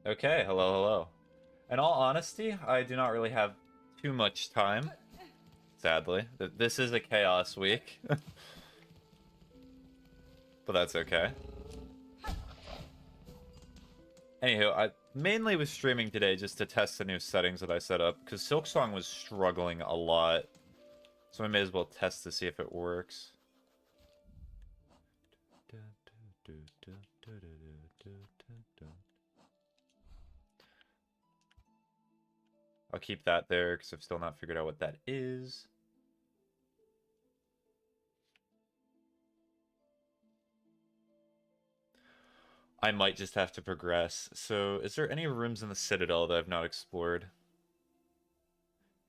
Okay, hello, hello. In all honesty, I do not really have too much time, sadly. This is a chaos week, but that's okay. Anywho, I mainly was streaming today just to test the new settings that I set up, because Silksong was struggling a lot, so I may as well test to see if it works. I'll keep that there, because I've still not figured out what that is. I might just have to progress. So, is there any rooms in the Citadel that I've not explored?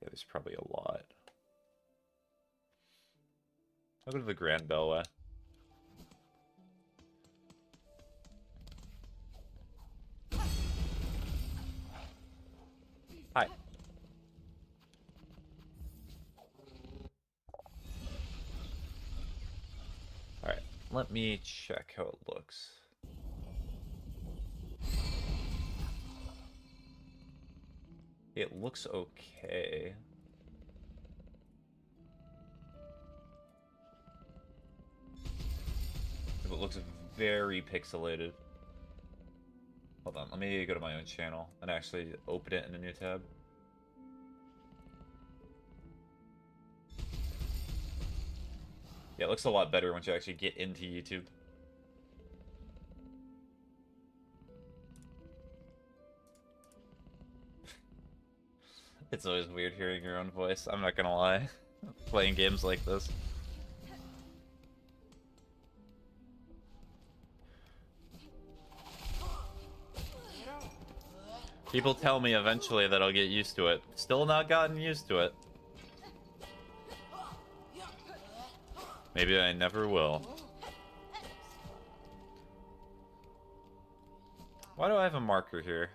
Yeah, there's probably a lot. I'll go to the Grand Beltway. Hi. Alright, let me check how it looks. It looks okay. It looks very pixelated. Hold on, let me go to my own channel and actually open it in a new tab. Yeah, it looks a lot better once you actually get into YouTube. It's always weird hearing your own voice, I'm not gonna lie. Playing games like this. People tell me eventually that I'll get used to it. Still not gotten used to it. Maybe I never will. Why do I have a marker here?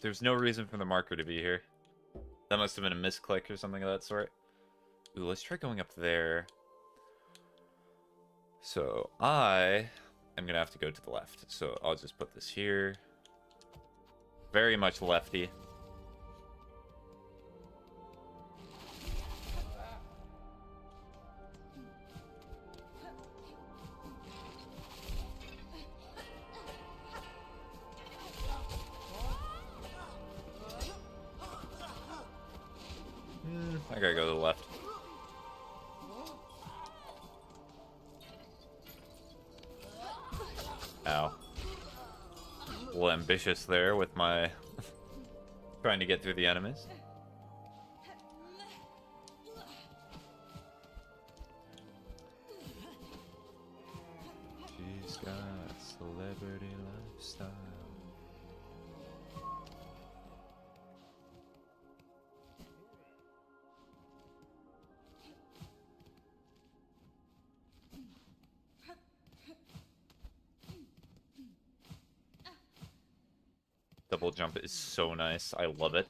There's no reason for the marker to be here. That must have been a misclick or something of that sort. Ooh, let's try going up there. So I am gonna have to go to the left. So I'll just put this here. Very much lefty. I gotta go to the left. Ow. A little ambitious there with my trying to get through the enemies. She's got a celebrity lifestyle. Double jump is so nice. I love it.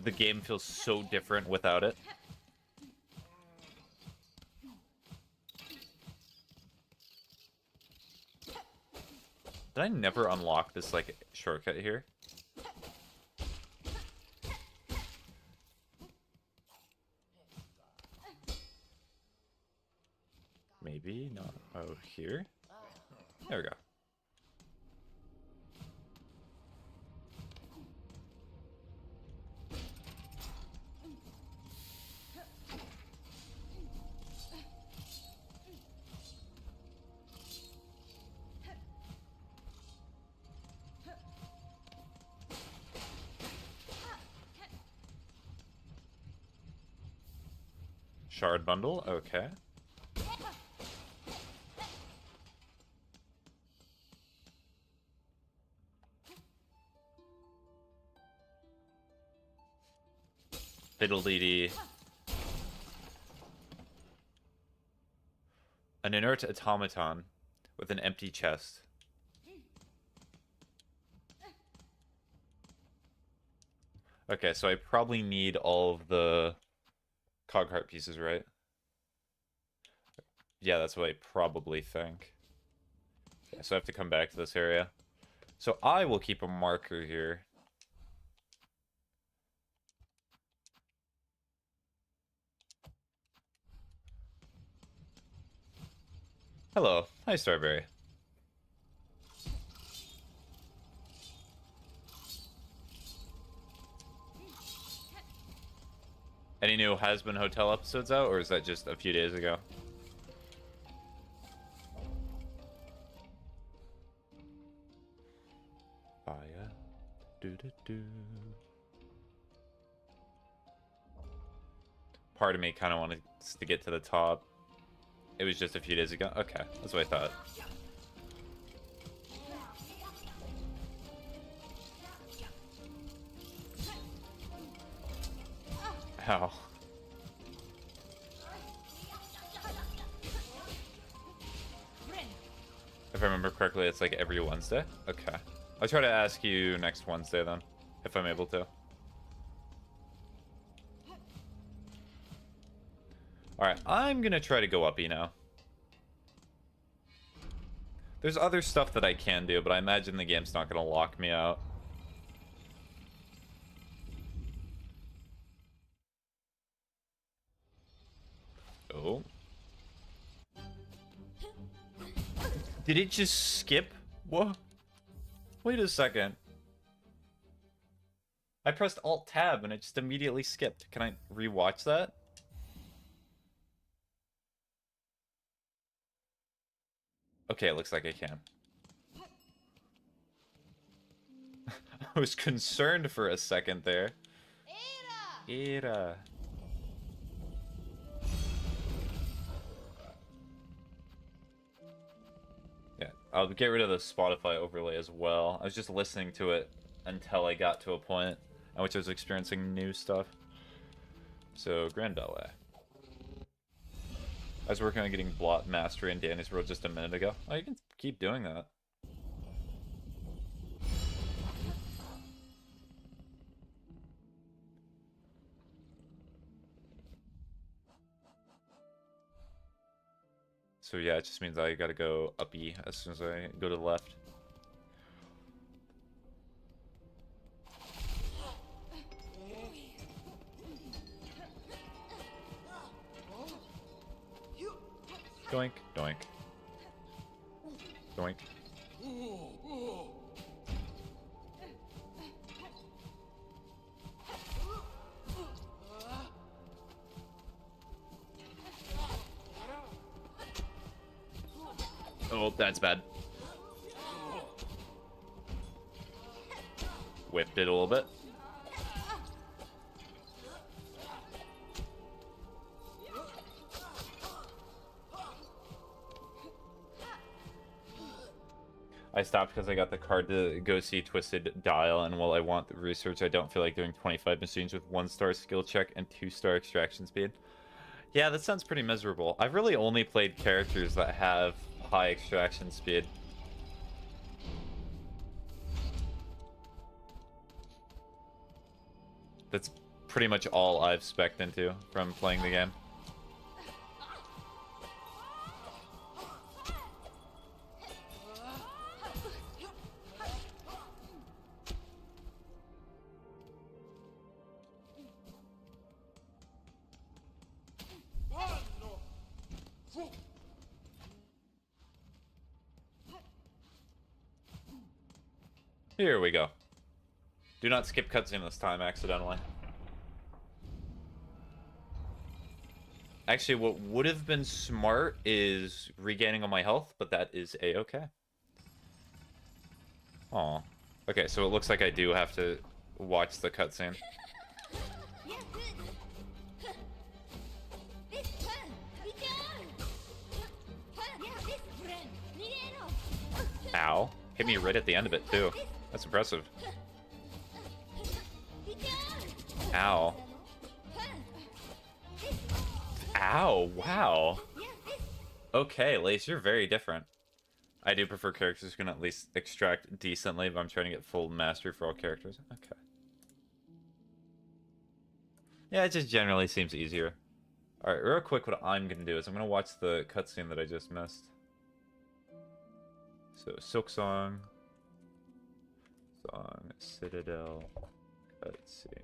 The game feels so different without it. Did I never unlock this, like, shortcut here? Maybe not. Oh, here? There we go. Shard bundle, okay. Fiddle-dee-dee. An inert automaton with an empty chest. Okay, so I probably need all of the cog heart pieces, right? Yeah, that's what I probably think. Yeah, so I have to come back to this area. So I will keep a marker here. Hello. Hi, Starberry. Any new Has-Been Hotel episodes out, or is that just a few days ago? Fire. Do-do-do. Part of me kind of wanted to get to the top. It was just a few days ago. Okay, that's what I thought. Ow. If I remember correctly, it's like every Wednesday? Okay. I'll try to ask you next Wednesday then, if I'm able to. Alright, I'm gonna try to go up E now. There's other stuff that I can do, but I imagine the game's not gonna lock me out. Oh. Did it just skip? What? Wait a second. I pressed Alt-Tab and it just immediately skipped. Can I rewatch that? Okay, it looks like I can. I was concerned for a second there. Era. Yeah, I'll get rid of the Spotify overlay as well. I was just listening to it until I got to a point at which I was experiencing new stuff. So, Grand Ballet. I was working on getting Blot Mastery in Danny's World just a minute ago. Oh, you can keep doing that. So yeah, it just means I gotta go up E as soon as I go to the left. Doink, doink. Doink. Oh, that's bad. Whipped it a little bit. I stopped because I got the card to go see Twisted Dial, and while I want the research, I don't feel like doing 25 machines with 1-star skill check and 2-star extraction speed. Yeah, that sounds pretty miserable. I've really only played characters that have high extraction speed. That's pretty much all I've spec'd into from playing the game. Here we go. Do not skip cutscene this time accidentally. Actually, what would have been smart is regaining all my health, but that is a-okay. Aw. Okay, so it looks like I do have to watch the cutscene. Ow. Hit me right at the end of it, too. That's impressive. Ow. Ow, wow. Okay, Lace, you're very different. I do prefer characters who can at least extract decently, but I'm trying to get full mastery for all characters. Okay. Yeah, it just generally seems easier. Alright, real quick, what I'm gonna do is I'm gonna watch the cutscene that I just missed. So, Silksong, Song, Citadel, cutscene.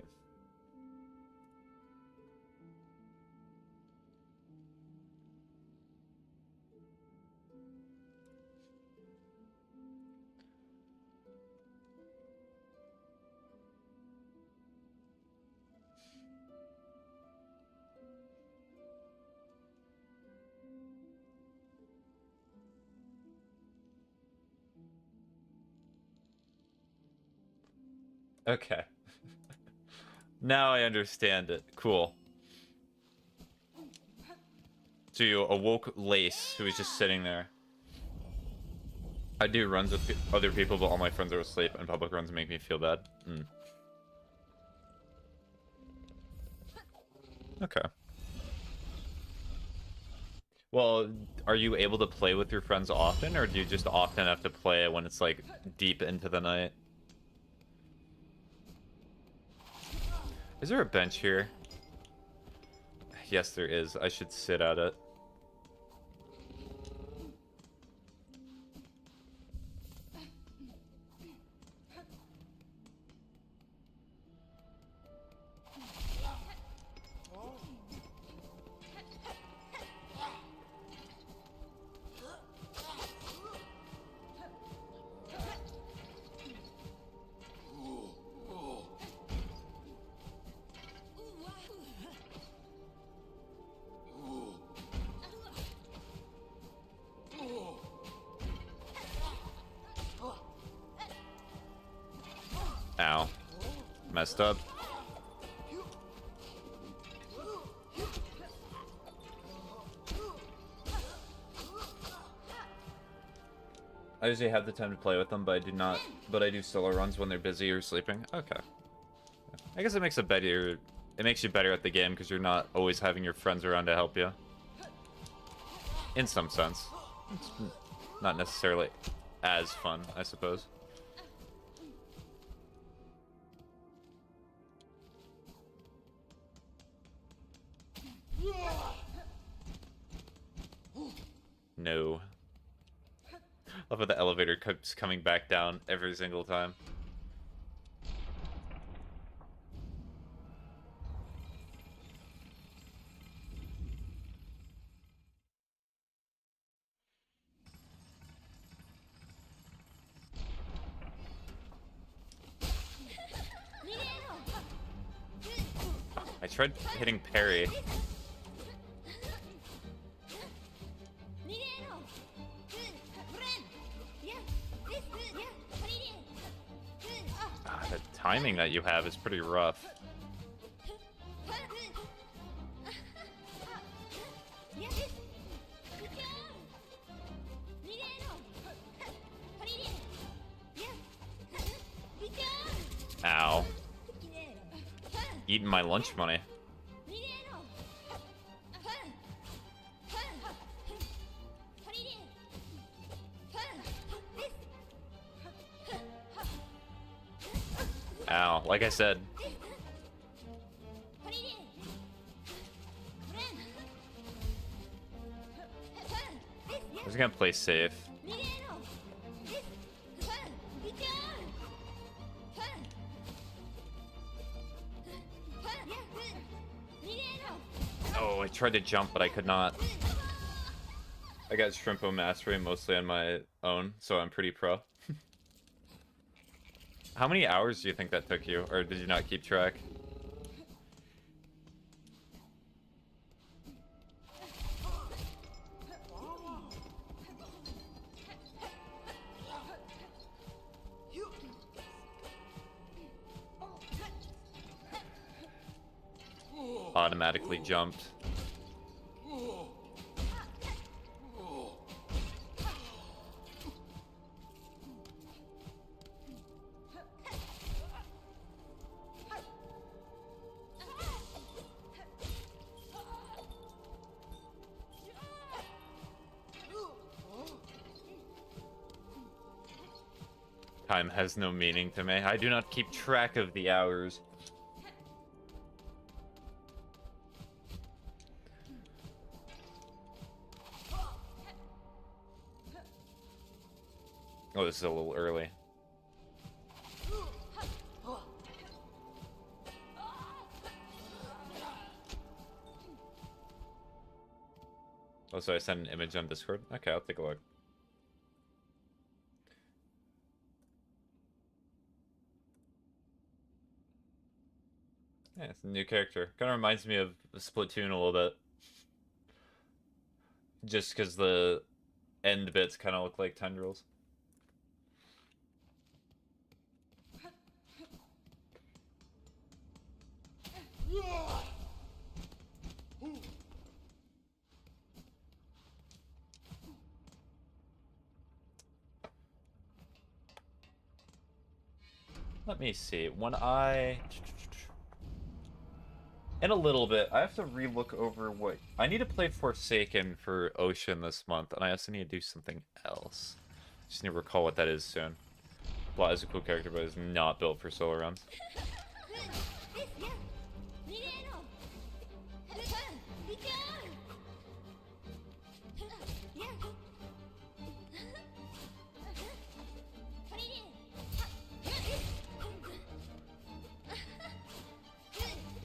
Okay. Now I understand it. Cool. So you awoke Lace, who was just sitting there. I do runs with other people, but all my friends are asleep, and public runs make me feel bad. Okay. Well, are you able to play with your friends often, or do you just often have to play when it's, like, deep into the night? Is there a bench here? Yes, there is. I should sit at it. Ow. Messed up. I usually have the time to play with them, but I do not. But I do solo runs when they're busy or sleeping. Okay. I guess it makes it better. It makes you better at the game because you're not always having your friends around to help you. In some sense. It's not necessarily as fun, I suppose. No. Love how the elevator keeps coming back down every single time. I tried hitting parry. The timing that you have is pretty rough. Ow. Eating my lunch money. Ow, like I said. I was gonna play safe. Oh, I tried to jump, but I could not. I got Shrimpo Mastery mostly on my own, so I'm pretty pro. How many hours do you think that took you, or did you not keep track? Automatically jumped. Time has no meaning to me. I do not keep track of the hours. Oh, this is a little early. Oh, so I sent an image on Discord? Okay, I'll take a look. Yeah, it's a new character. Kind of reminds me of Splatoon a little bit. Just because the end bits kind of look like tendrils. Let me see. When I... In a little bit, I have to relook over what... I need to play Forsaken for Ocean this month, and I also need to do something else. Just need to recall what that is soon. Blot is a cool character, but is not built for solo runs.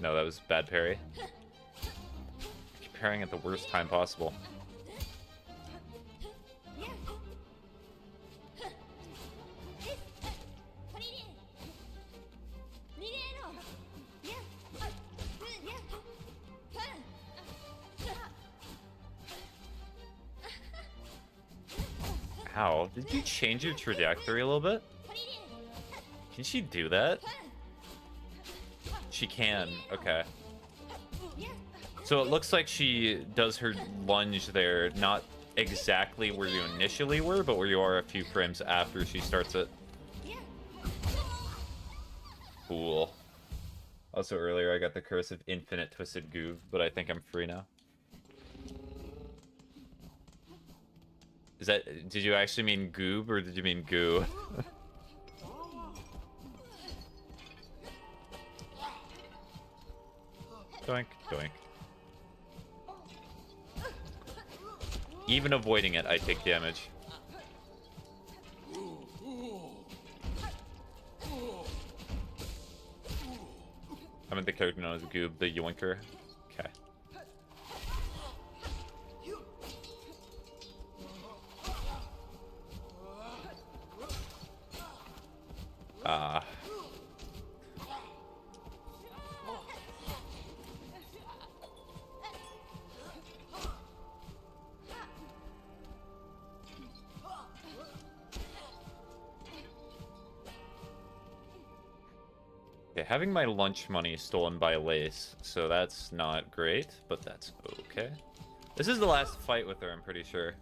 No, that was bad parry. Keep parrying at the worst time possible. Ow, did you change your trajectory a little bit? Can she do that? She can, okay. So it looks like she does her lunge there, not exactly where you initially were, but where you are a few frames after she starts it. Cool. Also earlier I got the curse of infinite twisted goob, but I think I'm free now. Is that, did you actually mean goob or did you mean goo? Doink, doink. Even avoiding it, I take damage. I'm in the character known as Goob, the yoinker. Okay. Having my lunch money stolen by Lace, so that's not great, but that's okay. This is the last fight with her, I'm pretty sure.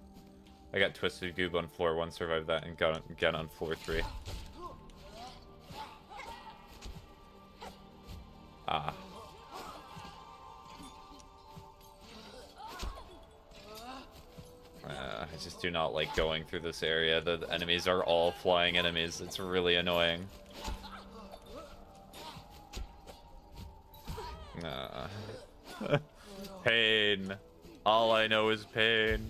I got Twisted Goob on floor 1, survived that, and got again on floor 3. Ah. I just do not like going through this area. The enemies are all flying enemies. It's really annoying. Pain. All I know is pain.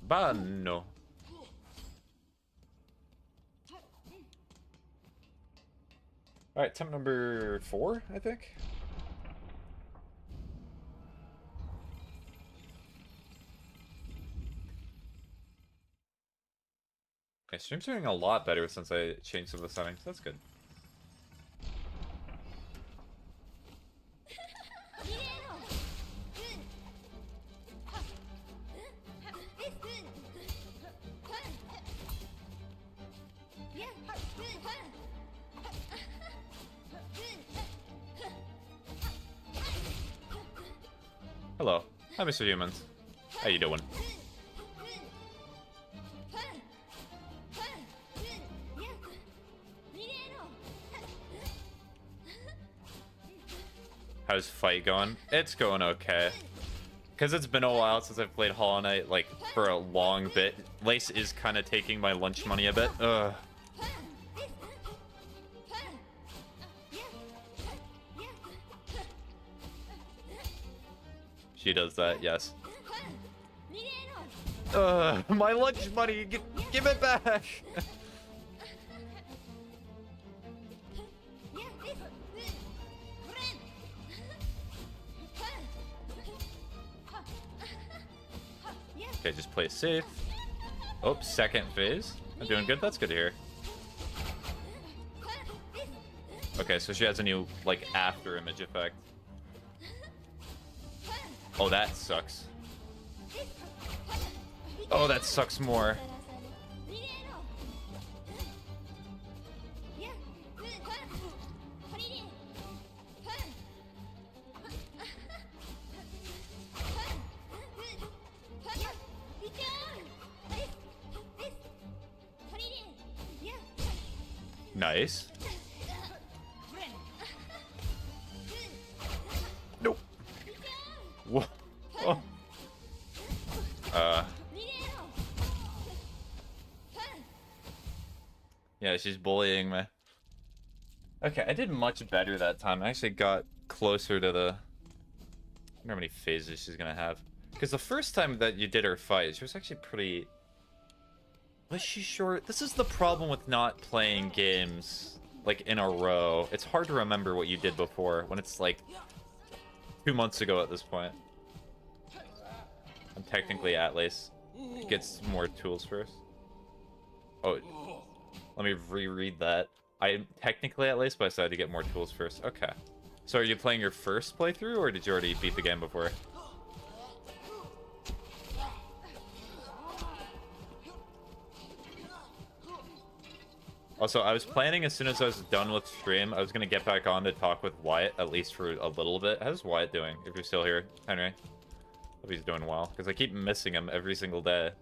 Banno. Alright, attempt number 4, I think. Okay, stream's doing a lot better since I changed some of the settings. That's good. Hello. Hi, Mr. Humans. How you doing? How's fight going? It's going okay. Because it's been a while since I've played Hollow Knight, like, for a long bit. Lace is kind of taking my lunch money a bit. Ugh. She does that, yes. My lunch money! Give it back! Okay, just play safe. Oh, second phase. I'm doing good. That's good to hear. Okay, so she has a new, like, after image effect. Oh, that sucks. Oh, that sucks more. Nice. Nope. Whoa. Oh. Yeah, she's bullying me. Okay, I did much better that time. I actually got closer to the... I wonder how many phases she's gonna have. Because the first time that you did her fight, she was actually pretty... Was she short? This is the problem with not playing games, like, in a row. It's hard to remember what you did before, when it's, like, 2 months ago at this point. I'm technically Atlas. Gets more tools first. Oh, let me reread that. I'm technically Atlas, but I decided to get more tools first. Okay. So are you playing your first playthrough, or did you already beat the game before? Also, I was planning as soon as I was done with stream, I was going to get back on to talk with Wyatt, at least for a little bit. How's Wyatt doing, if you're still here, Henry? Hope he's doing well, because I keep missing him every single day.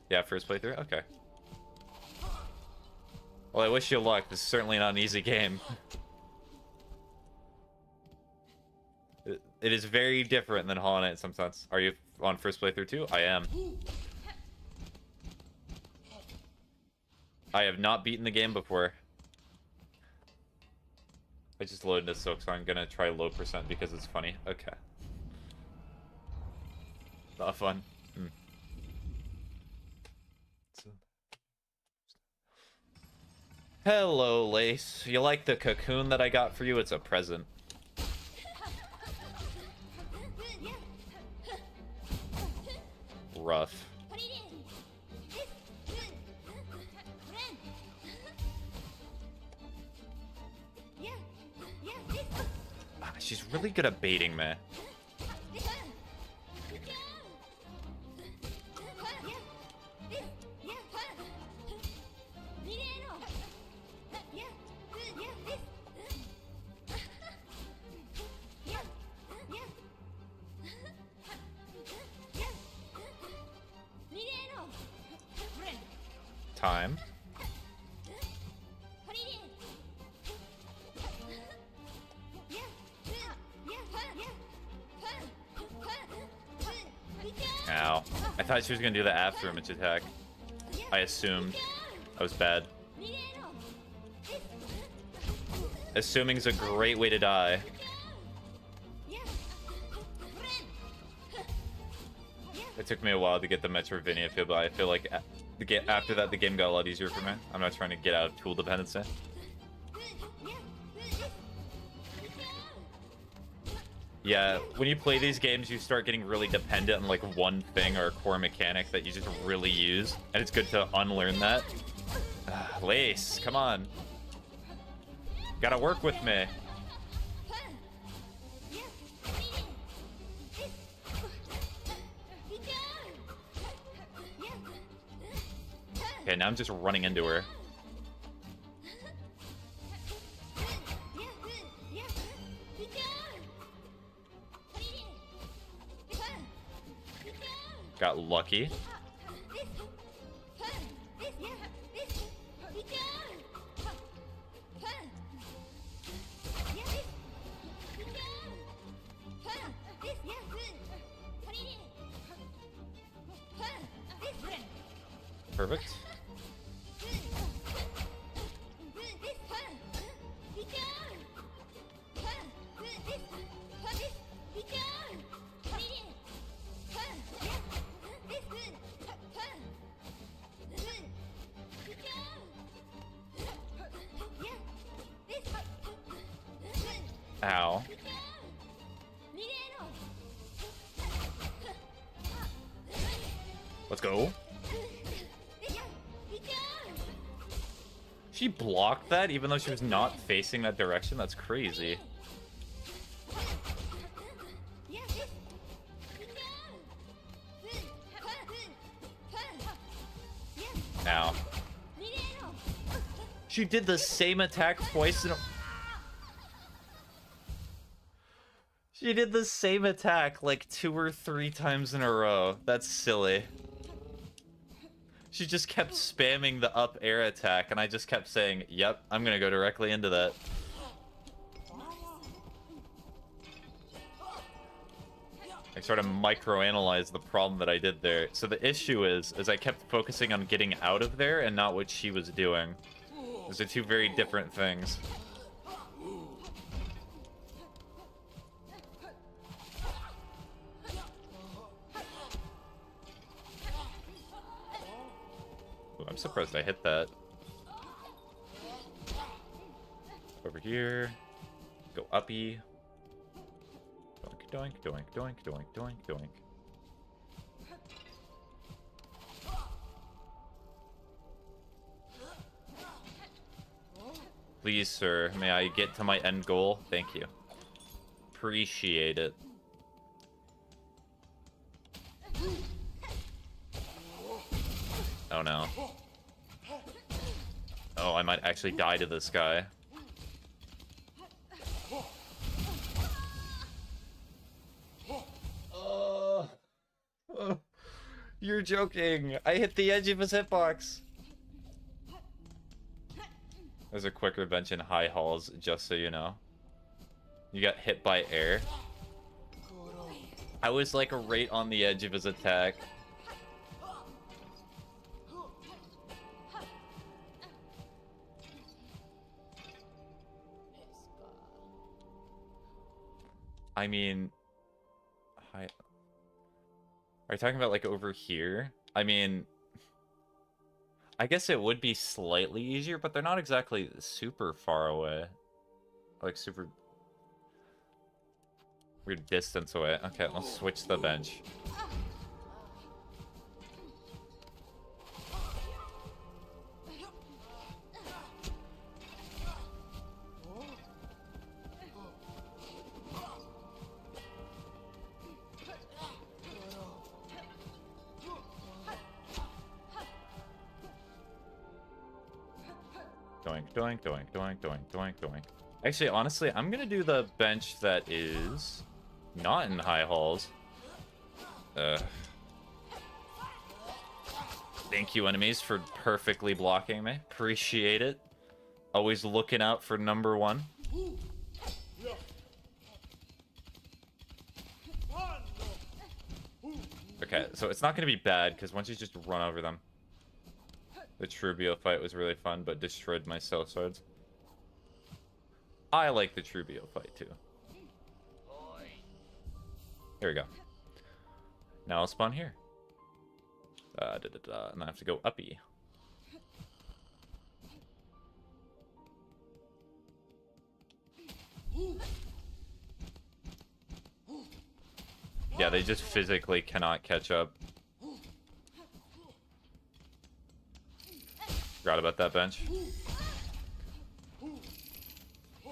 Yeah, first playthrough? Okay. Well, I wish you luck. This is certainly not an easy game. It is very different than Hollow Knight in some sense. Are you on first playthrough too? I am. I have not beaten the game before. I just loaded this Silksong. I'm gonna try low percent because it's funny. Okay. Not fun. Hello, Lace. You like the cocoon that I got for you? It's a present. Rough. She's really good at baiting me. Time. Ow. I thought she was gonna do the after image attack. I assumed. I was bad. Assuming is a great way to die. It took me a while to get the Metroidvania feel, but I feel like after that the game got a lot easier for me. I'm not trying to get out of tool dependency. Yeah, when you play these games, you start getting really dependent on like one thing or a core mechanic that you just really use, and it's good to unlearn that. Lace, come on. Gotta work with me. Okay, now I'm just running into her. Got lucky. Perfect. go. She blocked that even though she was not facing that direction? That's crazy. Now. She did the same attack twice in a... She did the same attack like 2 or 3 times in a row. That's silly. She just kept spamming the up air attack, and I just kept saying, yep, I'm gonna go directly into that. I sort of microanalyzed the problem that I did there. So the issue is I kept focusing on getting out of there and not what she was doing. Those are 2 very different things. Ooh, I'm surprised I hit that. Over here. Go uppy. Doink, doink, doink, doink, doink, doink. Please, sir, may I get to my end goal? Thank you. Appreciate it. Oh no. Oh, I might actually die to this guy. You're joking. I hit the edge of his hitbox. There's a quicker bench in high halls, just so you know. You got hit by air. I was like right on the edge of his attack. I mean, high... Are you talking about like over here? I mean, I guess it would be slightly easier, but they're not exactly super far away. Like super weird distance away. Okay, let's switch the bench. Doink, doink, doink, doink, doink, doink. Actually, honestly, I'm gonna do the bench that is not in high halls. Thank you, enemies, for perfectly blocking me. Appreciate it. Always looking out for number 1. Okay, so it's not gonna be bad, because once you just run over them. The Trubio fight was really fun, but destroyed my cell swords. I like the Trubio fight, too. Here we go. Now I'll spawn here. And I have to go uppy. Yeah, they just physically cannot catch up. Forgot about that bench.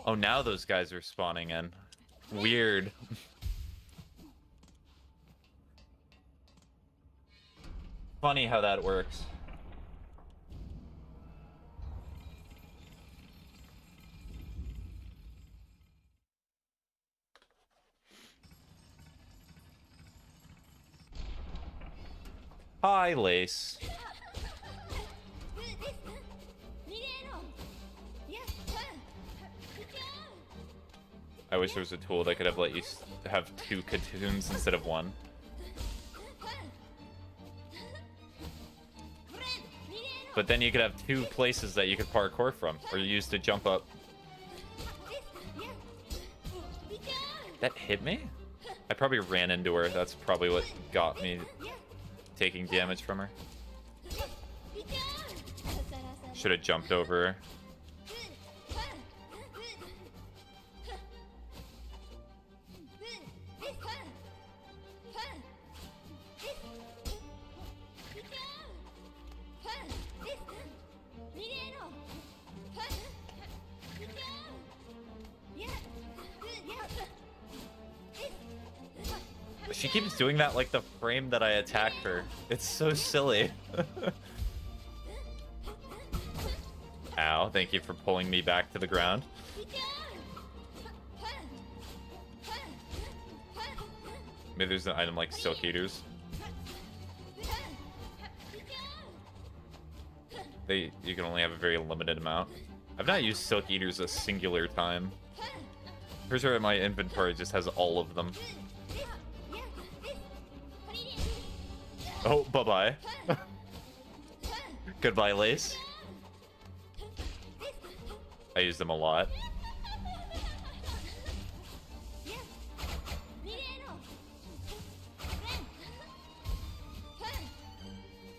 Oh, now those guys are spawning in. Weird. Funny how that works. Hi, Lace. I wish there was a tool that could have let you have 2 Katoons instead of 1. But then you could have 2 places that you could parkour from, or use to jump up. That hit me? I probably ran into her. That's probably what got me taking damage from her. Should have jumped over her. She keeps doing that like the frame that I attack her. It's so silly. Ow, thank you for pulling me back to the ground. Maybe there's an item like Silk Eaters. You can only have a very limited amount. I've not used Silk Eaters a singular time. Pretty sure my inventory just has all of them. Oh, bye-bye. Goodbye, Lace. I use them a lot.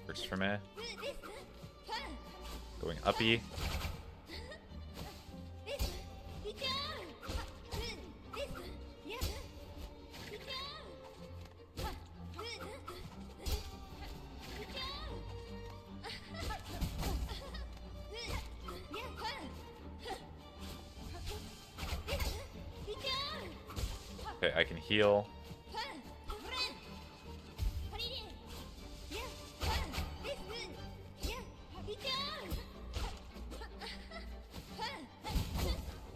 First for me. Going uppy. Okay, I can heal.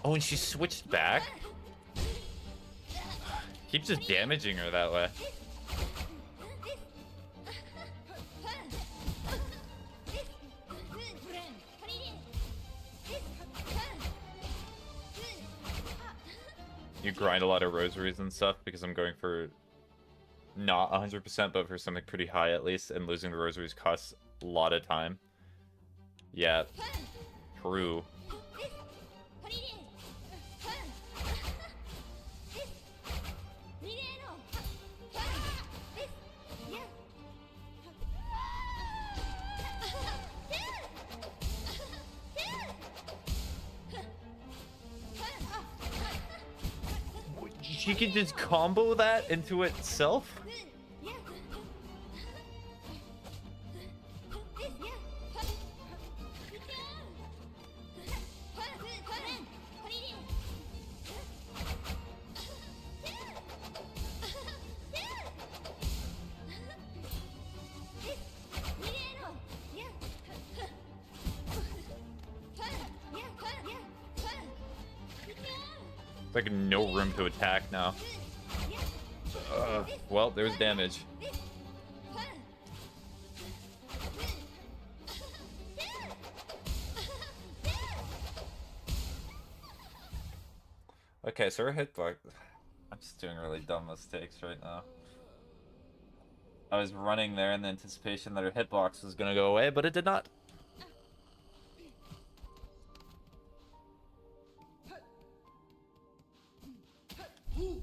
Oh, and she switched back? Keep just damaging her that way. You grind a lot of rosaries and stuff because I'm going for not 100%, but for something pretty high at least, and losing the rosaries costs a lot of time. Yeah, true. She can just combo that into itself? Like no room to attack now. Well, there's damage. Okay, so her hitbox. I'm just doing really dumb mistakes right now. I was running there in the anticipation that her hitbox was gonna go away, but it did not.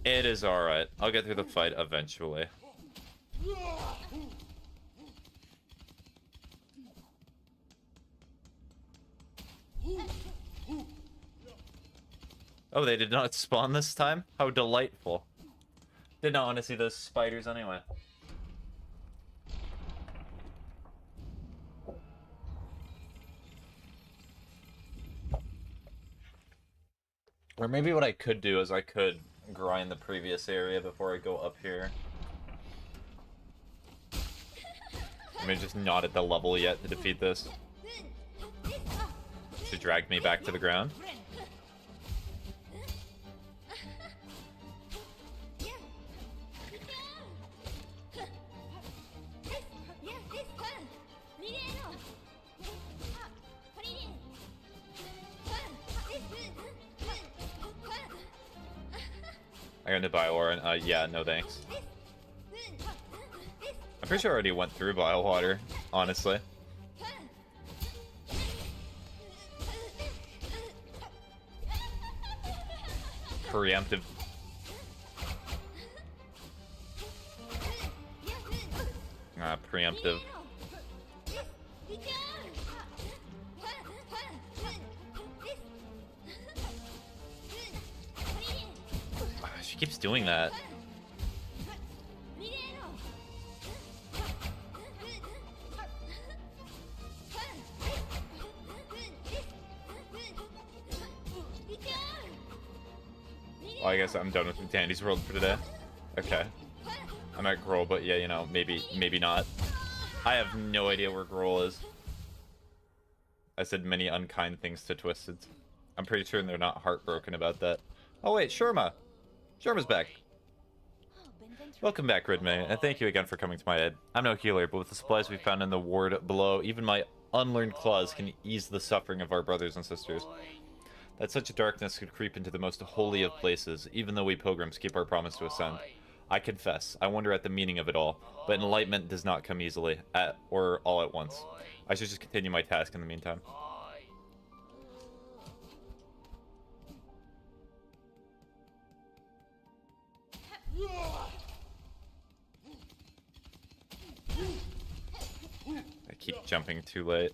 It is alright. I'll get through the fight eventually. Oh, they did not spawn this time? How delightful. Did not want to see those spiders anyway. Or maybe what I could do is I could grind the previous area before I go up here. I mean, just not at the level yet to defeat this. She dragged me back to the ground. I got into Bioaura, and yeah, no thanks. I'm pretty sure I already went through Biowater, honestly. Preemptive. Preemptive. She keeps doing that. Well, I guess I'm done with Tandy's World for today. Okay. I'm at Grohl, but yeah, you know, maybe not. I have no idea where Grohl is. I said many unkind things to Twisted. I'm pretty sure they're not heartbroken about that. Oh wait, Sherma! Sherma's back. Welcome back, Ridmay, and thank you again for coming to my aid. I'm no healer, but with the supplies we found in the ward below, even my unlearned claws can ease the suffering of our brothers and sisters. That such a darkness could creep into the most holy of places, even though we pilgrims keep our promise to ascend. I confess, I wonder at the meaning of it all, but enlightenment does not come easily, or all at once. I should just continue my task in the meantime. I keep jumping too late.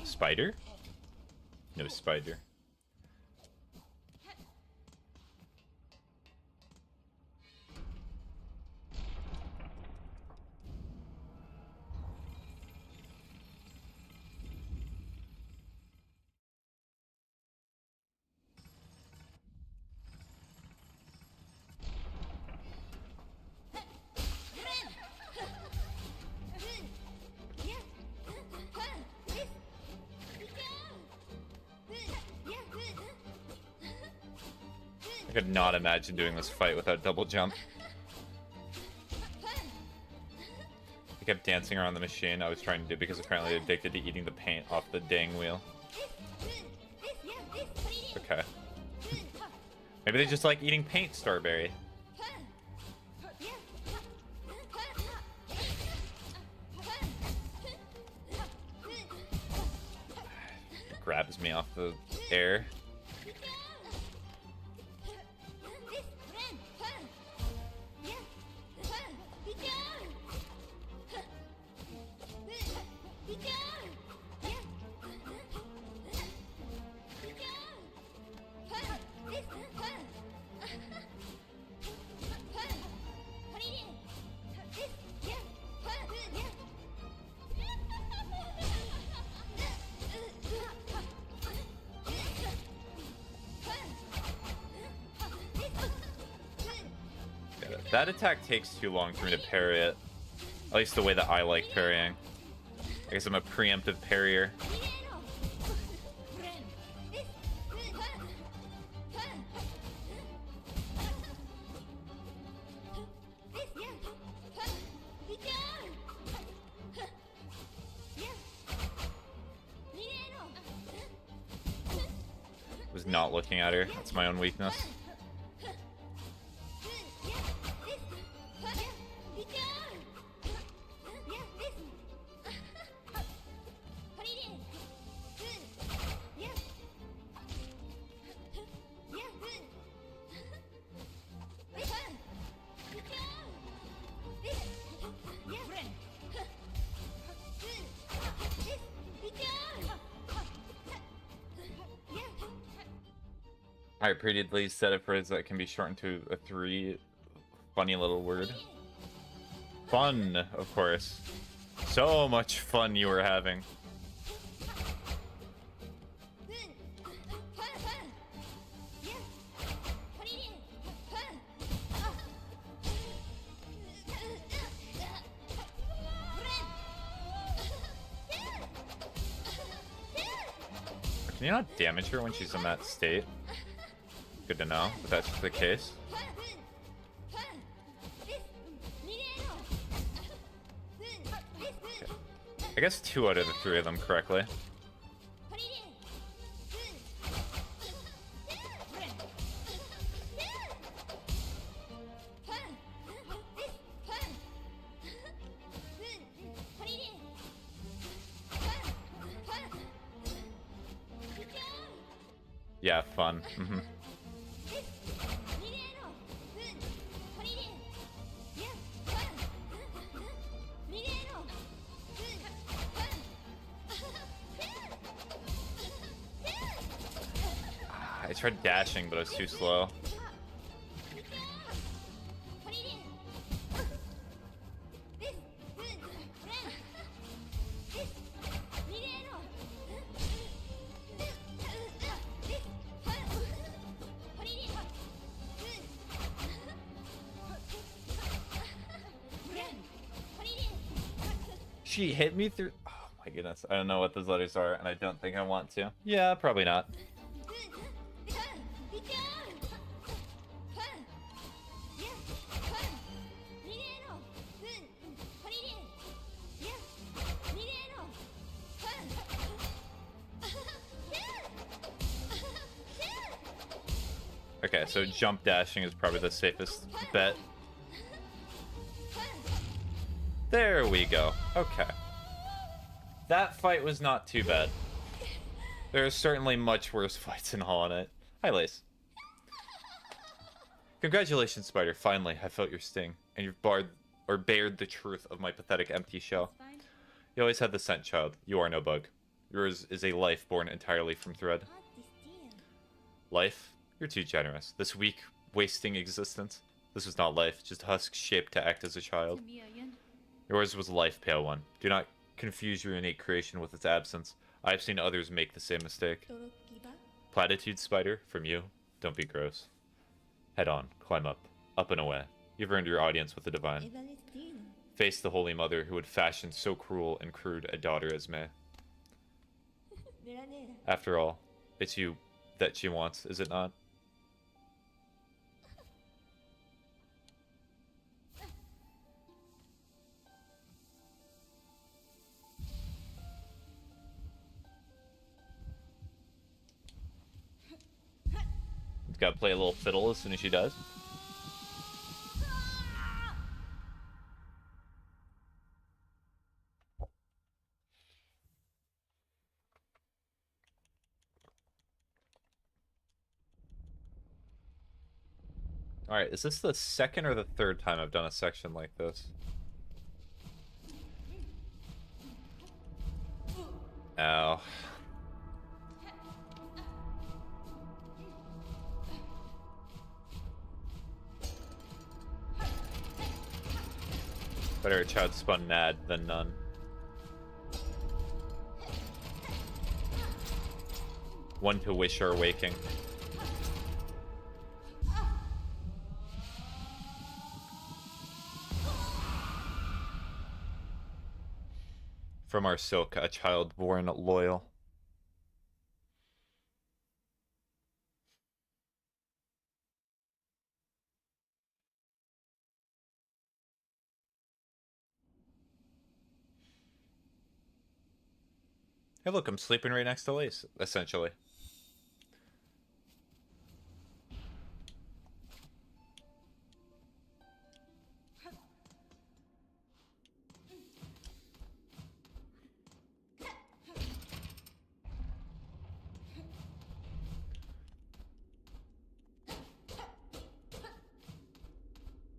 Spider? No spider. I could not imagine doing this fight without double jump. I kept dancing around the machine I was trying to do because apparently addicted to eating the paint off the dang wheel. Okay. Maybe they just like eating paint, Starberry. Grabs me off the air. That attack takes too long for me to parry it. At least the way that I like parrying. I guess I'm a preemptive parrier. Was not looking at her. That's my own weakness. I repeatedly said a phrase that can be shortened to a 3 funny little word. Fun, of course. So much fun you were having. Can you not damage her when she's in that state? Good to know, if that's the case. Okay. I guess 2 out of the 3 of them correctly. Yeah, fun. Mm-hmm. I tried dashing, but I was too slow. She hit me through... Oh my goodness. I don't know what those letters are, and I don't think I want to. Yeah, probably not. Okay, so jump dashing is probably the safest bet. There we go. Okay. That fight was not too bad. There are certainly much worse fights in Hollow Knight. Hi, Lace. Congratulations, Spider. Finally, I felt your sting, and you've bared the truth of my pathetic empty shell. You always had the scent, child. You are no bug. Yours is a life born entirely from thread. Life? You're too generous. This weak, wasting existence. This was not life, just a husk shaped to act as a child. Yours was life, Pale One. Do not confuse your innate creation with its absence. I have seen others make the same mistake. Platitude, Spider, from you. Don't be gross. Head on, climb up. Up and away. You've earned your audience with the divine. Face the Holy Mother who would fashion so cruel and crude a daughter as May. After all, it's you that she wants, is it not? Gotta play a little fiddle as soon as she does. Alright, is this the second or the third time I've done a section like this? Ow. Better a child spun mad than none. One to wish her waking. From our silk, a child born loyal. Hey, look, I'm sleeping right next to Lace, essentially.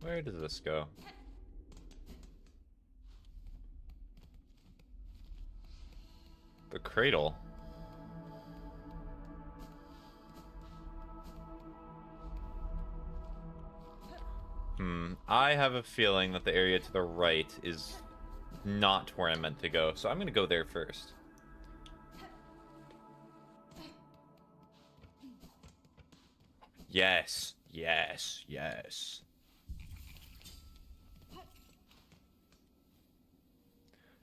Where does this go? The cradle. I have a feeling that the area to the right is not where I'm meant to go, so I'm gonna go there first. Yes, yes, yes.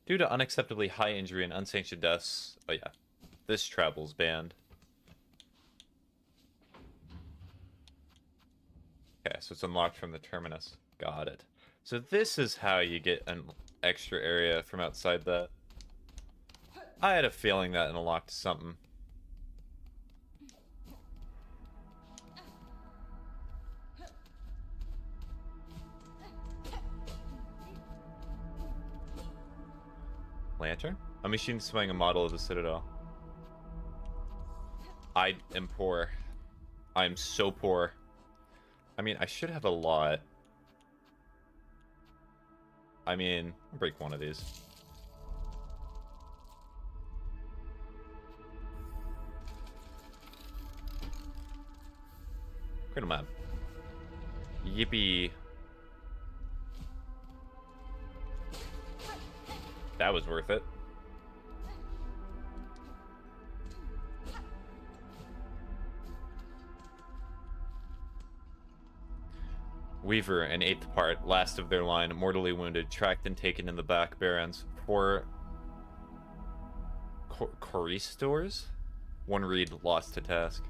Due to unacceptably high injury and unsanctioned deaths... Oh yeah, this travel's banned. Okay, so it's unlocked from the terminus. Got it. So this is how you get an extra area from outside that. I had a feeling that unlocked something. Lantern? A machine displaying a model of the Citadel. I am poor. I am so poor. I mean, I should have a lot. I mean, I'll break one of these. Critical map. Yippee. That was worth it. Weaver, an eighth part, last of their line, mortally wounded, tracked and taken in the back barrens. Choristors? One read lost to task.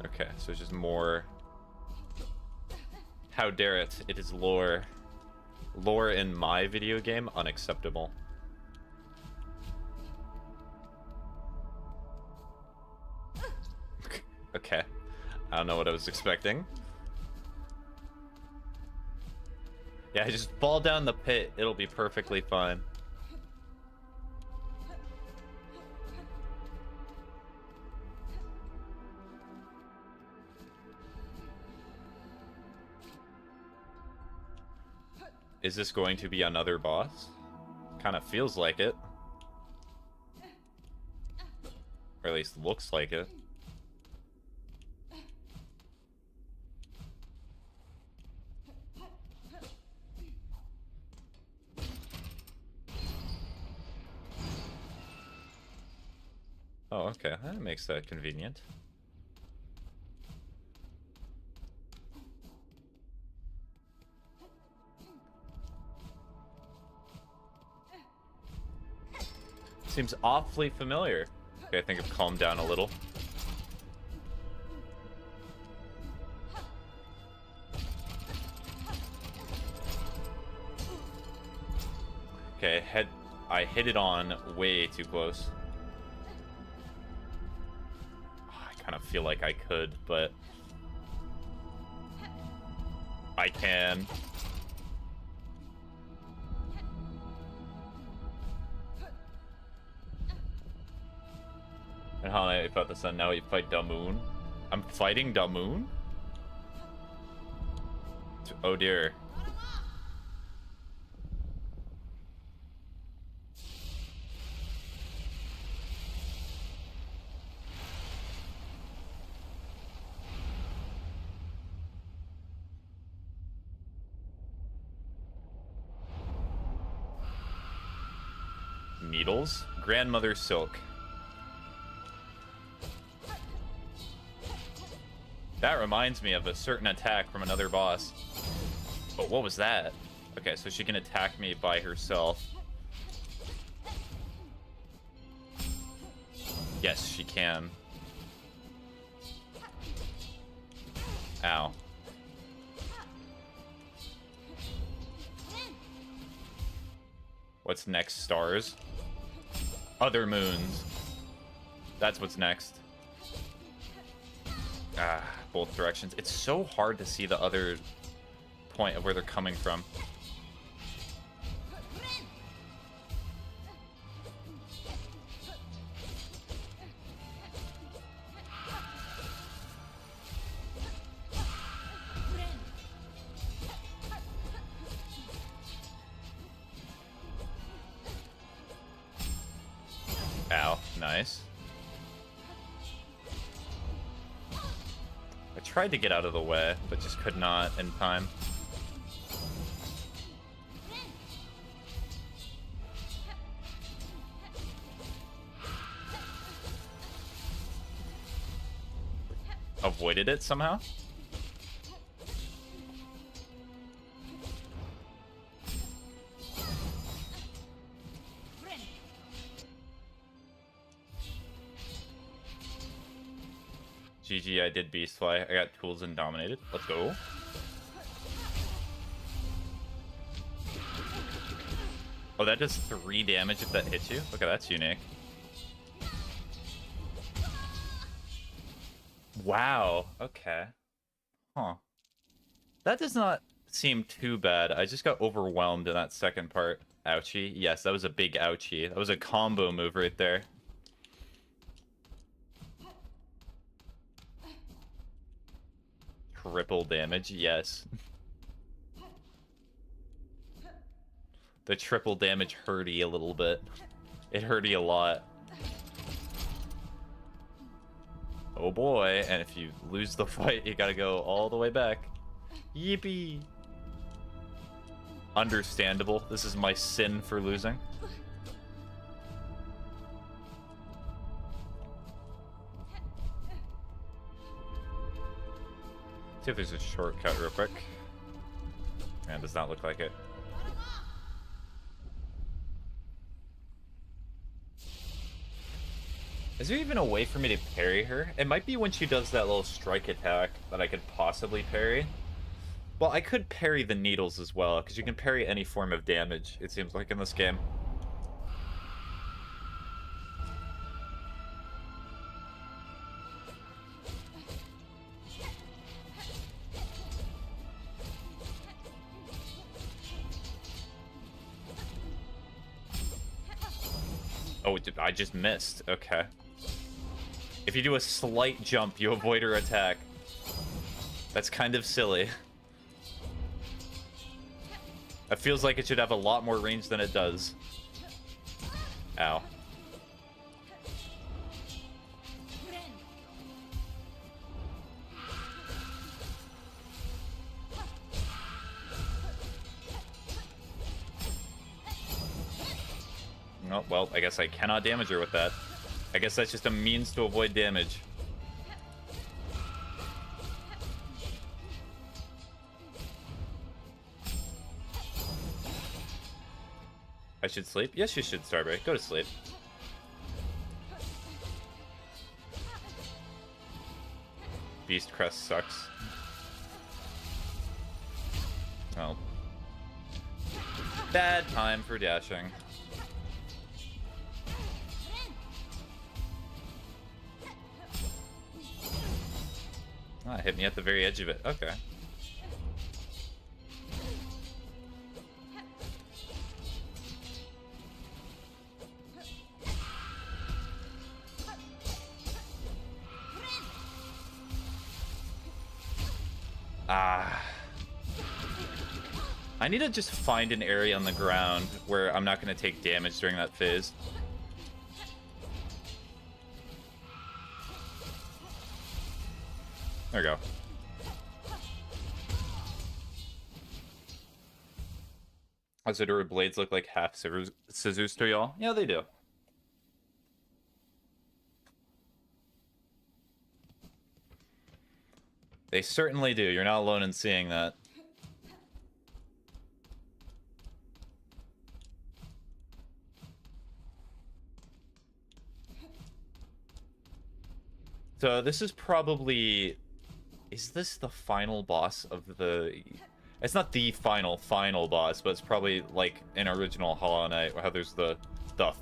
Okay, so it's just more... How dare it? It is lore. Lore in my video game? Unacceptable. Okay. I don't know what I was expecting. Yeah, just fall down the pit. It'll be perfectly fine. Is this going to be another boss? Kind of feels like it. Or at least looks like it. Oh, okay. That makes that convenient. Seems awfully familiar. Okay, I think I've calmed down a little. Okay, I hit it on way too close. I kind of feel like I could, but I can. And how I fought the sun, now you fight Damoon. I'm fighting Damoon? Oh dear. Needles? Grandmother Silk. That reminds me of a certain attack from another boss. But what was that? Okay, so she can attack me by herself. Yes, she can. Ow. What's next? Stars? Other moons. That's what's next. Ah, both directions. It's so hard to see the other point of where they're coming from. Ow, nice. I tried to get out of the way, but just could not in time. Avoided it somehow? GG, I did Beastfly. I got tools and dominated. Let's go. Oh, that does 3 damage if that hits you? Okay, that's unique. Wow. Okay. Huh. That does not seem too bad. I just got overwhelmed in that second part. Ouchie. Yes, that was a big ouchie. That was a combo move right there. Triple damage, yes. The triple damage hurty a little bit. It hurty a lot. Oh boy, and if you lose the fight, you gotta go all the way back. Yippee! Understandable. This is my sin for losing. See if there's a shortcut real quick. Man, does not look like it. Is there even a way for me to parry her? It might be when she does that little strike attack that I could possibly parry. Well, I could parry the needles as well, because you can parry any form of damage, it seems like, in this game. Oh, I just missed. Okay. If you do a slight jump, you avoid her attack. That's kind of silly. It feels like it should have a lot more range than it does. Ow. Oh, well, I guess I cannot damage her with that. I guess that's just a means to avoid damage. I should sleep? Yes, you should, Starbreak. Go to sleep. Beast Crest sucks. Oh. Bad time for dashing. Ah, hit me at the very edge of it. Okay. Ah. I need to just find an area on the ground where I'm not going to take damage during that phase. There we go. Also, do her blades look like half scissors to y'all? Yeah, they do. They certainly do. You're not alone in seeing that. So this is probably... Is this the final boss of the... It's not the final boss, but it's probably like in original Hollow Knight, how there's the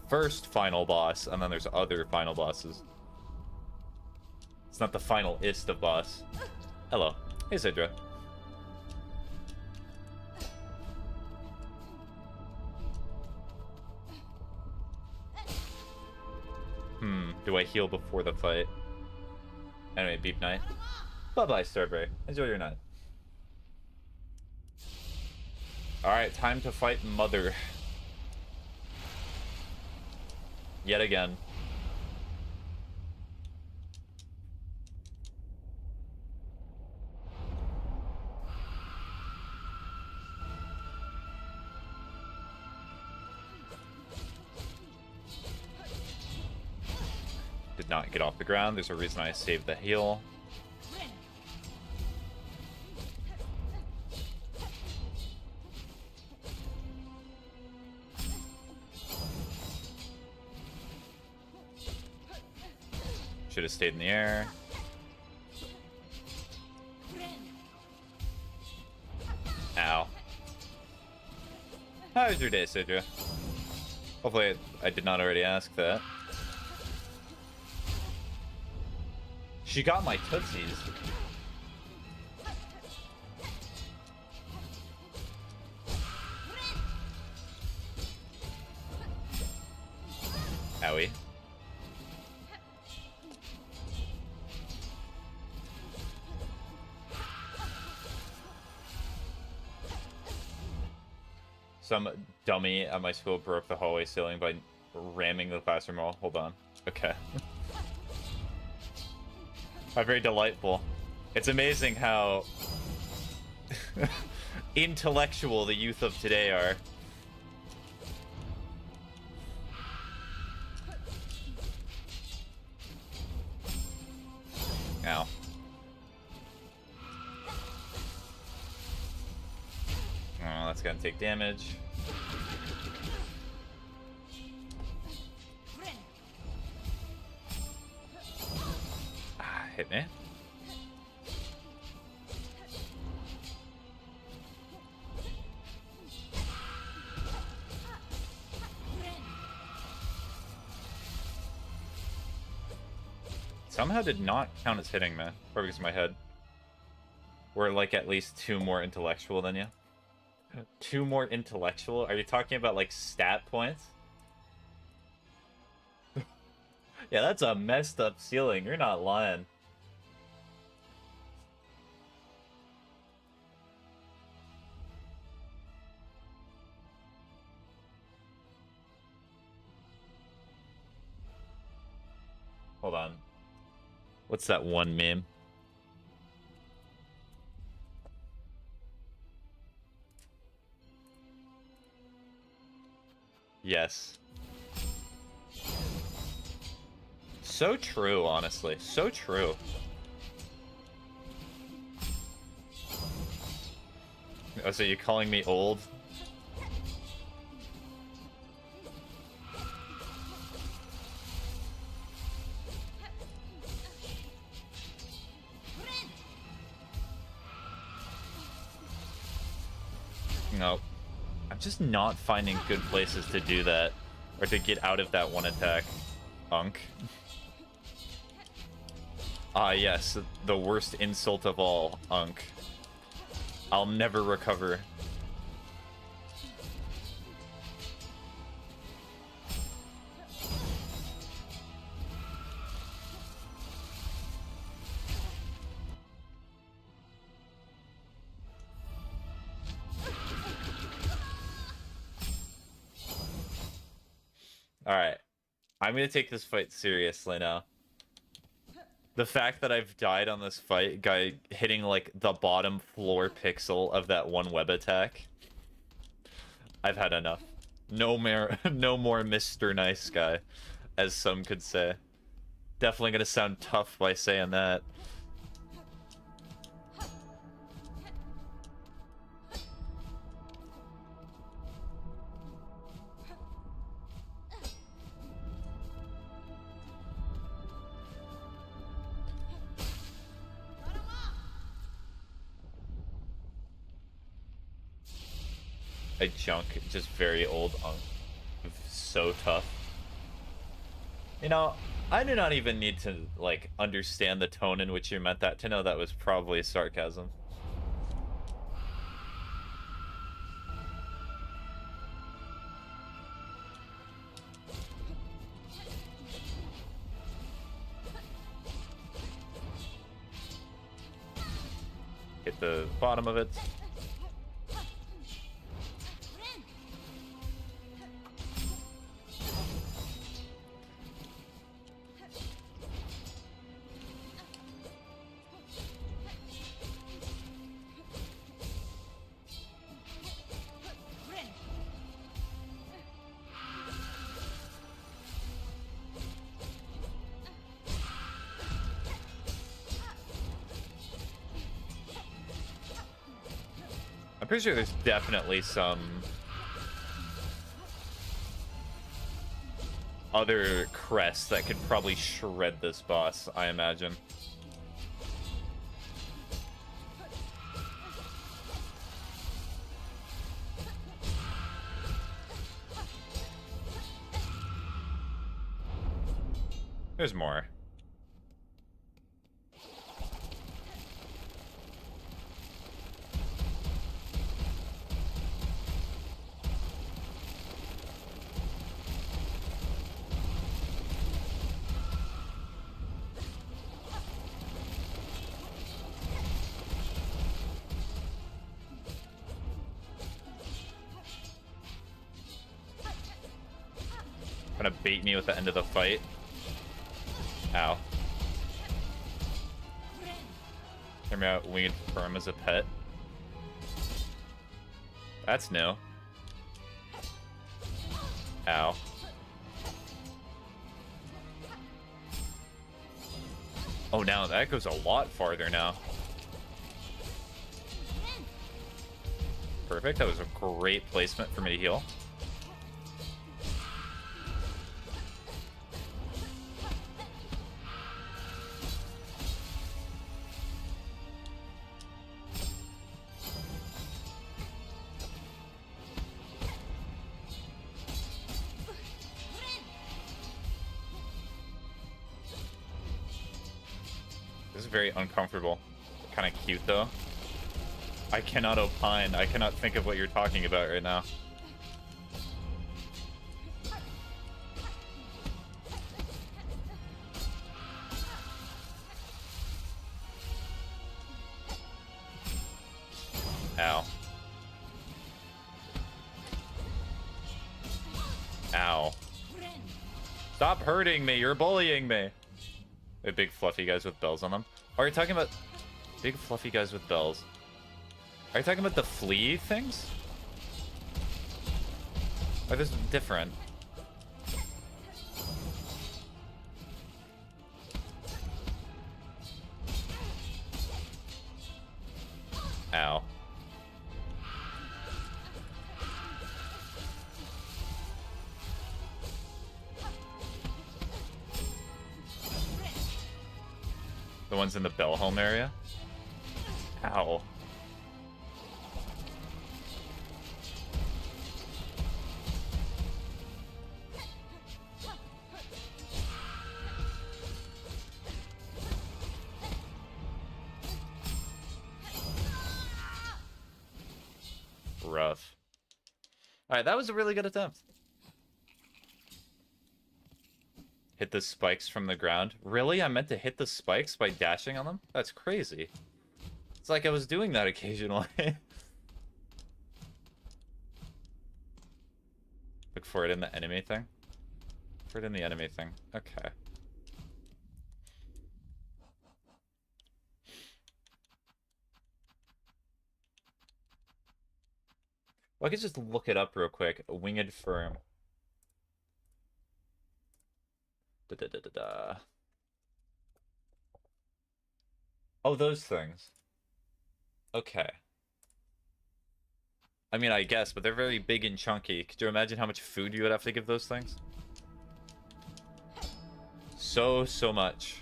first final boss, and then there's other final bosses. It's not the final-ist of boss. Hello. Hey, Sidra. Do I heal before the fight? Anyway, Beep Night. Bye-bye, Starbreak. Enjoy your night. Alright, time to fight Mother. Yet again. Did not get off the ground. There's a reason I saved the heal. Should have stayed in the air. Ow. How was your day, Sidra? Hopefully I did not already ask that. She got my tootsies. Owie. Some dummy at my school broke the hallway ceiling by ramming the classroom wall. Hold on. Okay. Very delightful. It's amazing how intellectual the youth of today are. Ow. It's gonna take damage. Ah, hit me. Somehow did not count as hitting me. Probably because of my head. We're like at least 2 more intellectual than you. 2 more intellectual? Are you talking about like stat points? Yeah, that's a messed up ceiling. You're not lying. Hold on. What's that one meme? Yes. So true, honestly. So true. Oh, so you're calling me old? No. I'm just not finding good places to do that. Or to get out of that one attack. Unk. Ah, yes. The worst insult of all. Unk. I'll never recover. Alright. I'm gonna take this fight seriously now. The fact that I've died on this fight, guy hitting like the bottom floor pixel of that one web attack. I've had enough. No more, no more Mr. Nice Guy, as some could say. Definitely gonna sound tough by saying that. A junk, just very old, so tough. You know, I do not even need to, like, understand the tone in which you meant that to know that was probably sarcasm. Hit the bottom of it. I'm pretty sure there's definitely some other crests that could probably shred this boss, I imagine. There's more. Trying to bait me with the end of the fight. Ow. Hear me out, winged firm as a pet. That's new. Ow. Oh, now that goes a lot farther now. perfect. That was a great placement for me to heal. This is very uncomfortable. Kind of cute, though. I cannot opine. I cannot think of what you're talking about right now. Ow. Ow. Stop hurting me. You're bullying me. They're big fluffy guys with bells on them. Are you talking about big fluffy guys with bells? Are you talking about the flea things? Or this different? Ow. The ones in the bell home area? Ow. Rough. Alright, that was a really good attempt. Hit the spikes from the ground. Really? I meant to hit the spikes by dashing on them? That's crazy. It's like I was doing that occasionally. Look for it in the enemy thing. Look for it in the enemy thing. Okay. Well, I could just look it up real quick. A winged firm. Da-da-da-da-da. Oh, those things. Okay. I mean, I guess, but they're very big and chunky. Could you imagine how much food you would have to give those things? So much.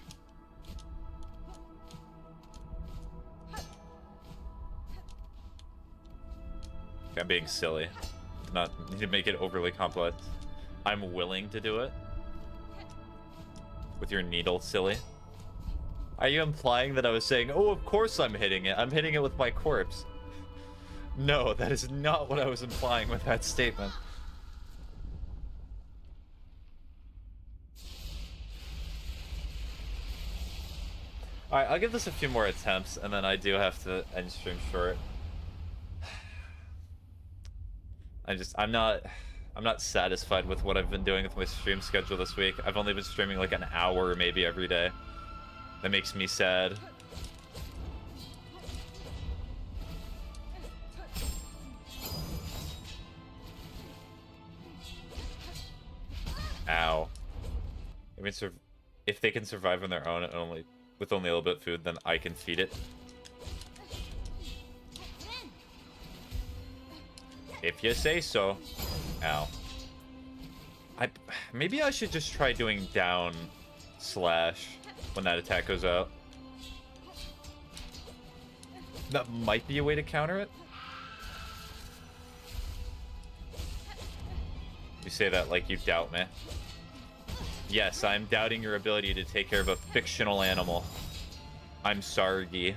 I'm being silly. Not need to make it overly complex. I'm willing to do it. With your needle, silly. Are you implying that I was saying, oh, of course I'm hitting it. I'm hitting it with my corpse. No, that is not what I was implying with that statement. Alright, I'll give this a few more attempts, and then I do have to end stream short. I'm not satisfied with what I've been doing with my stream schedule this week. I've only been streaming like an hour maybe every day. That makes me sad. Ow. I mean, if they can survive on their own and with only a little bit of food, then I can feed it. If you say so. Ow. Maybe I should just try doing down slash when that attack goes out. That might be a way to counter it. You say that like you doubt me. Yes, I'm doubting your ability to take care of a fictional animal. I'm sorry, Guy.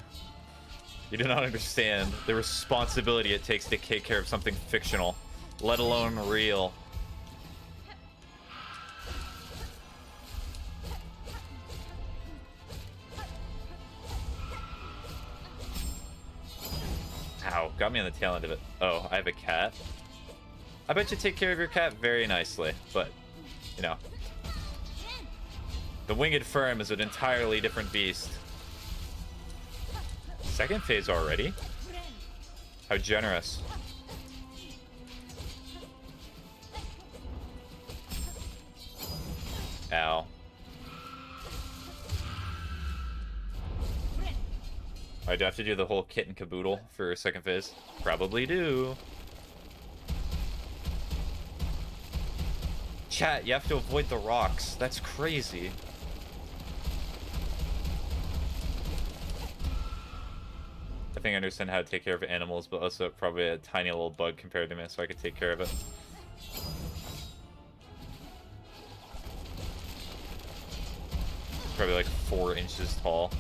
You do not understand the responsibility it takes to take care of something fictional, let alone real. Ow, got me on the tail end of it. Oh, I have a cat. I bet you take care of your cat very nicely, but, you know. The winged firm is an entirely different beast. Second phase already? How generous. Ow. Alright, do I have to do the whole kit and caboodle for second phase? Probably do. Chat, you have to avoid the rocks. That's crazy. I think I understand how to take care of animals, but also probably a tiny little bug compared to me, so I could take care of it. Probably like 4 inches tall.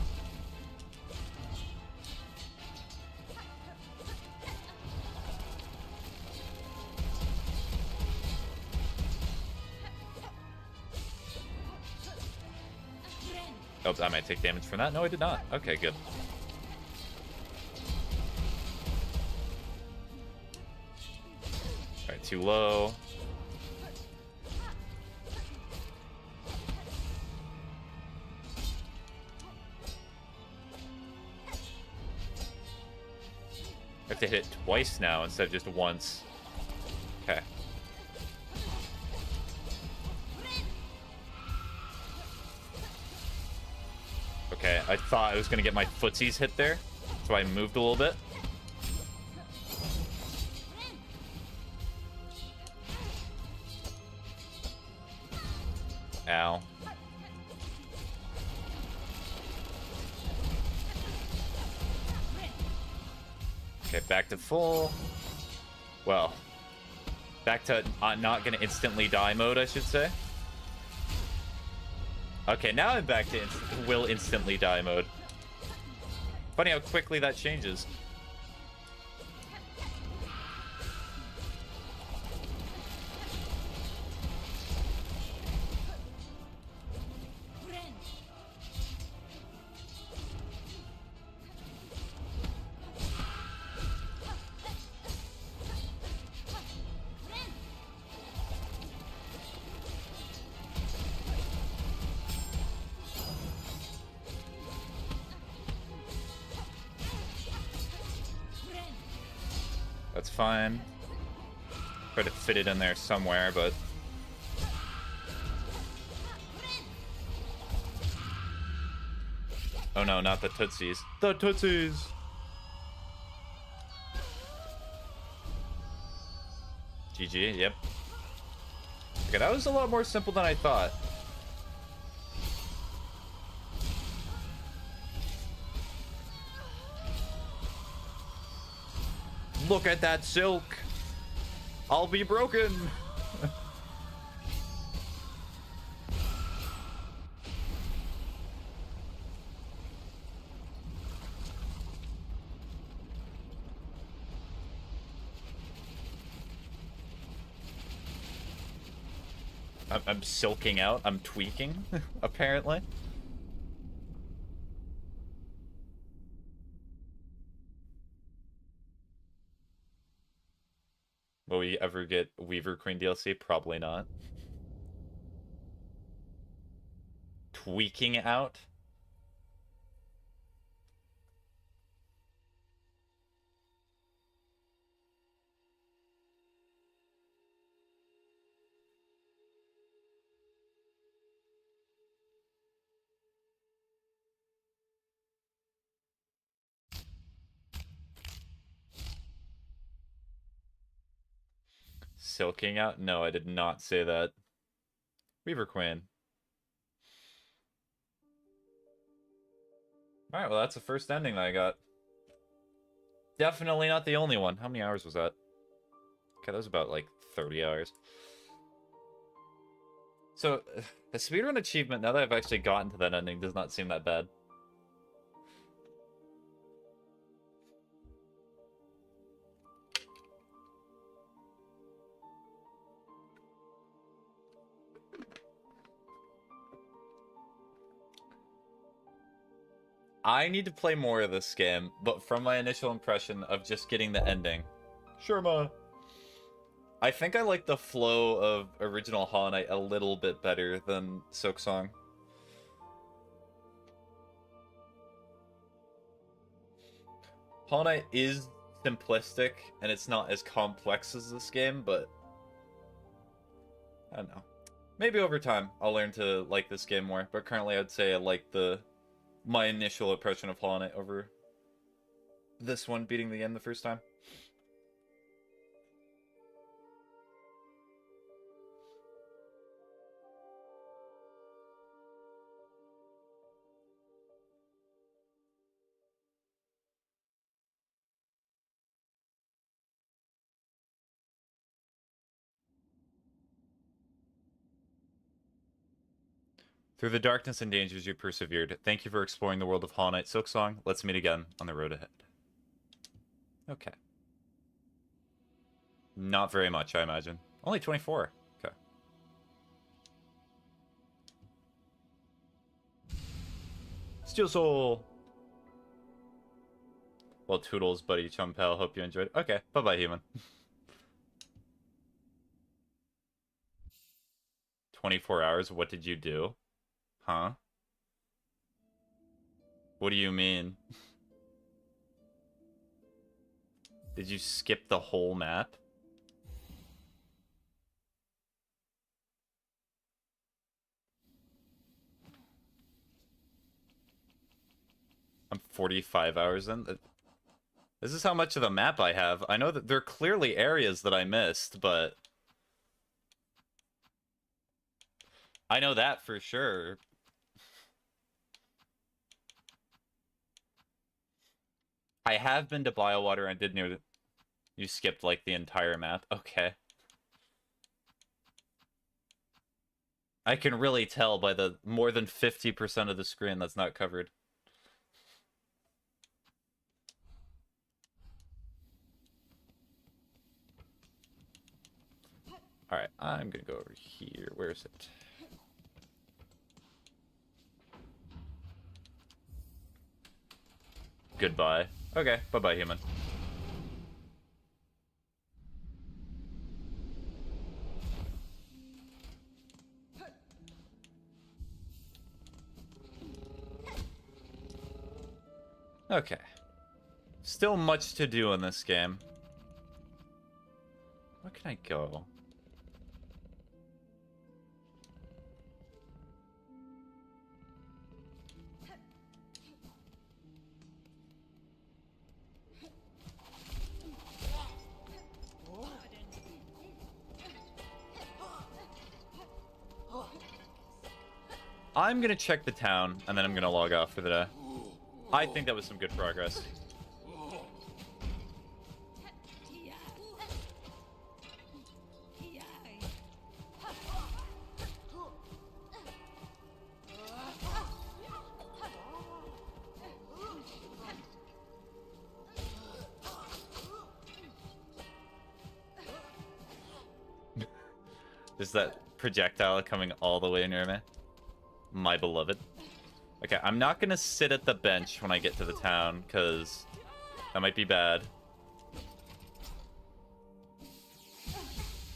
Oh, I might take damage from that. No, I did not. Okay, good. Alright, too low. I have to hit it twice now instead of just once. Okay. Okay, I thought I was gonna get my footsies hit there, so I moved a little bit. Ow. Okay, back to full. Well, back to not gonna instantly die mode, I should say. Okay, now I'm back to will instantly die mode. Funny how quickly that changes. That's fine. Try to fit it in there somewhere, but... Oh no, not the Tootsies. The Tootsies! GG, yep. Okay, that was a lot more simple than I thought. Look at that silk. I'll be broken. I'm silking out. I'm tweaking, apparently. Will we ever get Weaver Queen DLC? Probably not. Tweaking out? Silking out? No, I did not say that. Weaver Queen. Alright, well that's the first ending that I got. Definitely not the only one. How many hours was that? Okay, that was about like 30 hours. So, the speedrun achievement, now that I've actually gotten to that ending, does not seem that bad. I need to play more of this game, but from my initial impression of just getting the ending, Sherma, I think I like the flow of original Hollow Knight a little bit better than Silksong. Hollow Knight is simplistic, and it's not as complex as this game, but I don't know. Maybe over time I'll learn to like this game more, but currently I'd say I like my initial impression of Hollow Knight over this one beating the game the first time. Through the darkness and dangers you persevered. Thank you for exploring the world of Hollow Knight Silksong. Let's meet again on the road ahead. Okay. Not very much, I imagine. Only 24. Okay. Steel Soul! Well, Toodles, buddy, chum pal, hope you enjoyed. Okay, bye-bye, human. 24 hours, what did you do? Huh? What do you mean? Did you skip the whole map? I'm 45 hours in. This is how much of the map I have. I know that there are clearly areas that I missed, but... I know that for sure. I have been to Biowater and did near... You skipped, like, the entire map? Okay. I can really tell by the more than 50% of the screen that's not covered. Alright, I'm gonna go over here. Where is it? Goodbye. Okay, bye-bye, human. Okay. Still much to do in this game. Where can I go? I'm gonna check the town, and then I'm gonna log off for the day. I think that was some good progress. Is that projectile coming all the way near me? My beloved. Okay, I'm not gonna sit at the bench when I get to the town, because that might be bad.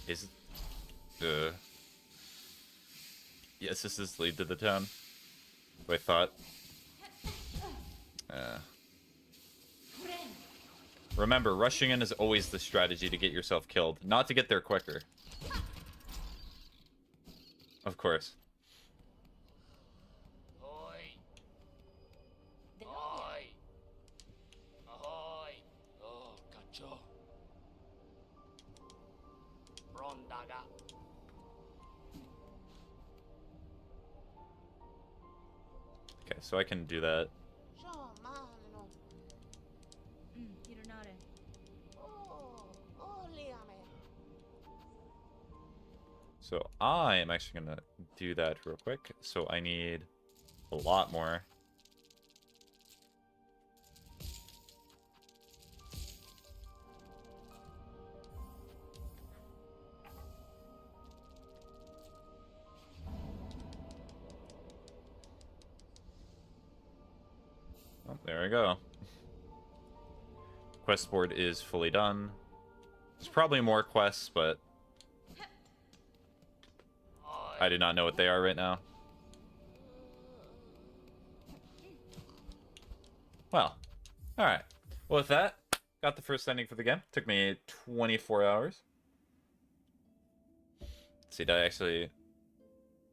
Is it? Yes, this is lead to the town. What I thought. Remember, rushing in is always the strategy to get yourself killed, not to get there quicker. Of course. Okay, so I can do that. So I am actually going to do that real quick. So I need a lot more. Oh, there we go. Quest board is fully done. There's probably more quests, but I do not know what they are right now. Well, alright. Well, with that, got the first ending for the game. Took me 24 hours. Let's see, did I actually...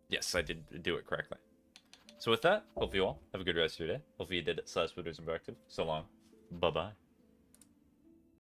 Yes, I did do it correctly. So with that, hope you all have a good rest of your day. Hopefully you did it /Winners and productive. So long. Bye-bye.